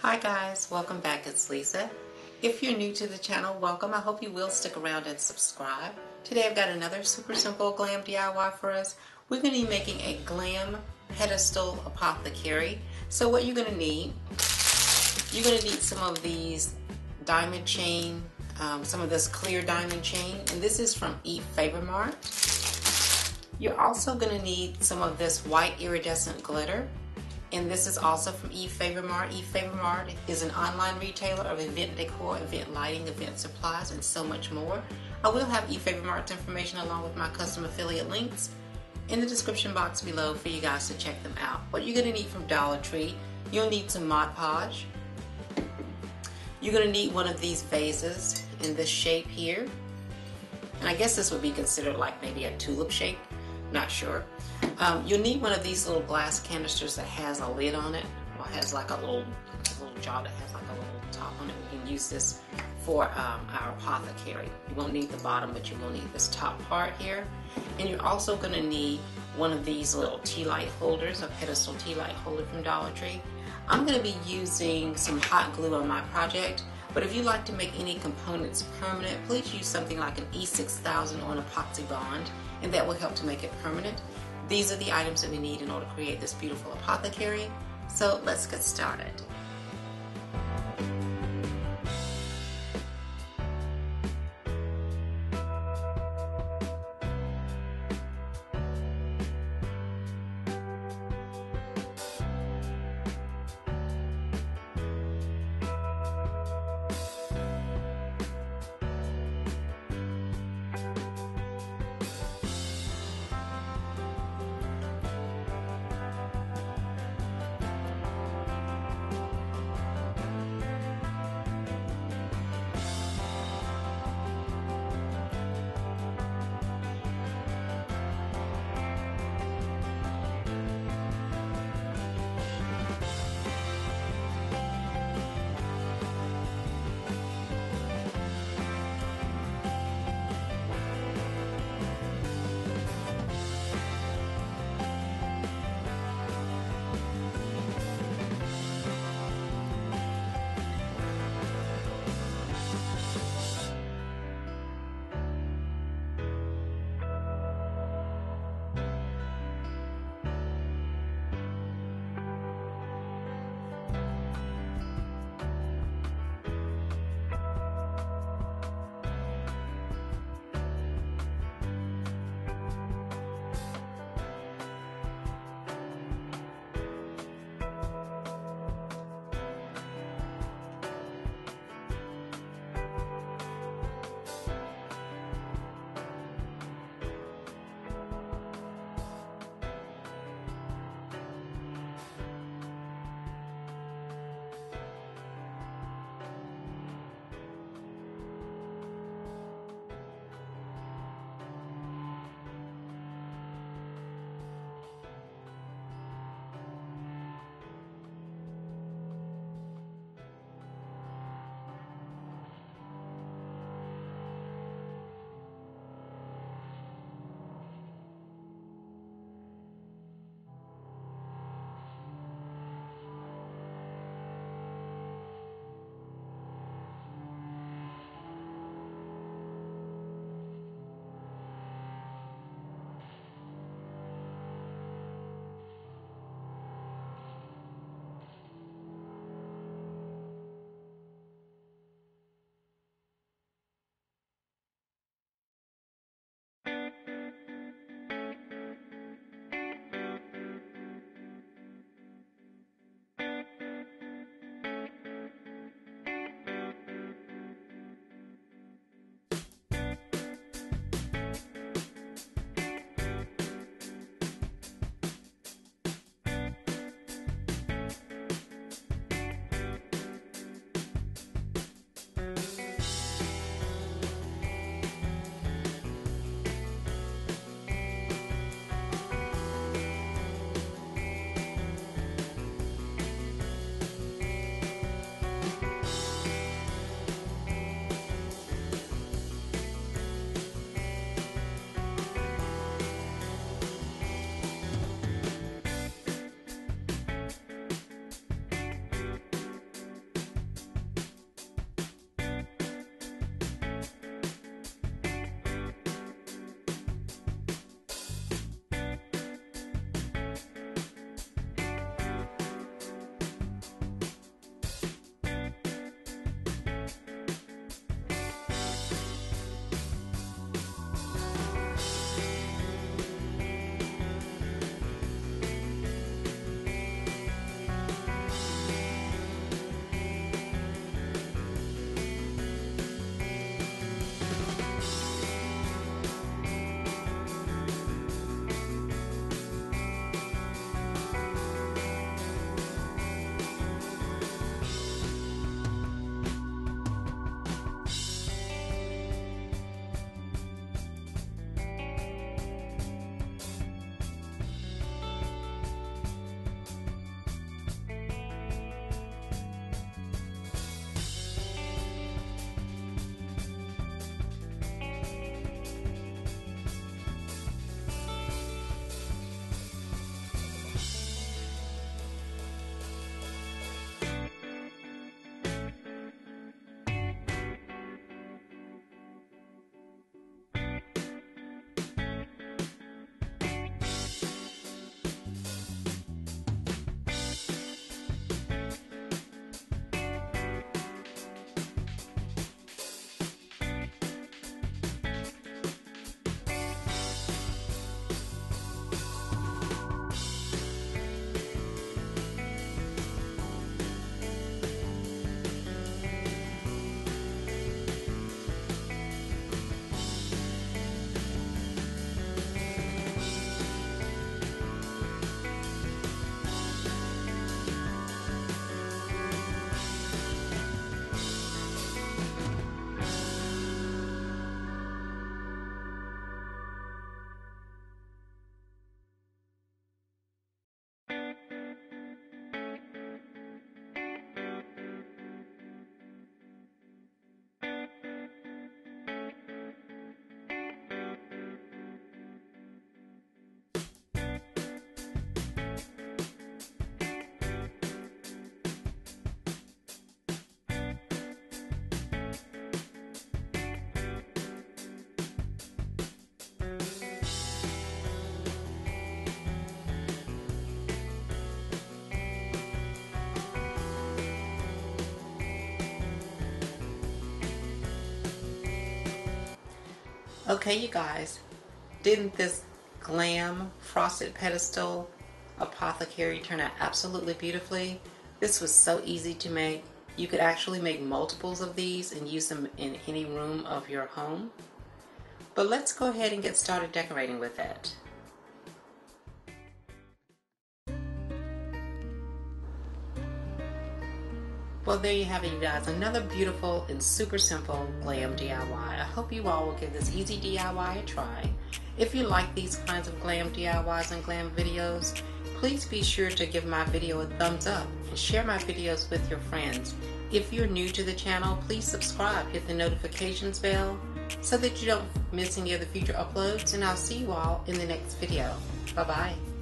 Hi guys, welcome back. It's Lisa. If you're new to the channel, welcome. I hope you will stick around and subscribe. Today I've got another super simple glam DIY for us. We're going to be making a glam pedestal apothecary. So what you're going to need some of these diamond chain, some of this clear diamond chain, and this is from Efavormart. You're also going to need some of this white iridescent glitter. And this is also from Efavormart. Efavormart is an online retailer of event decor, event lighting, event supplies, and so much more. I will have Efavormart's information along with my custom affiliate links in the description box below for you guys to check them out. What you're going to need from Dollar Tree, you'll need some Mod Podge. You're going to need one of these vases in this shape here. And I guess this would be considered like maybe a tulip shape, not sure. You'll need one of these little glass canisters that has a lid on it, or has like a little jar that has like a little top on it. We can use this for our apothecary. You won't need the bottom, but you will need this top part here. And you're also going to need one of these little tea light holders, a pedestal tea light holder from Dollar Tree. I'm going to be using some hot glue on my project, but if you'd like to make any components permanent, please use something like an E6000 or an epoxy bond, and that will help to make it permanent. These are the items that we need in order to create this beautiful apothecary. So let's get started. Okay, you guys, didn't this Glam Frosted Pedestal Apothecary turn out absolutely beautifully? This was so easy to make. You could actually make multiples of these and use them in any room of your home. But let's go ahead and get started decorating with it. Well, there you have it, you guys. Another beautiful and super simple glam DIY. I hope you all will give this easy DIY a try. If you like these kinds of glam DIYs and glam videos, please be sure to give my video a thumbs up and share my videos with your friends. If you're new to the channel, please subscribe, hit the notifications bell so that you don't miss any of the future uploads, and I'll see you all in the next video. Bye-bye.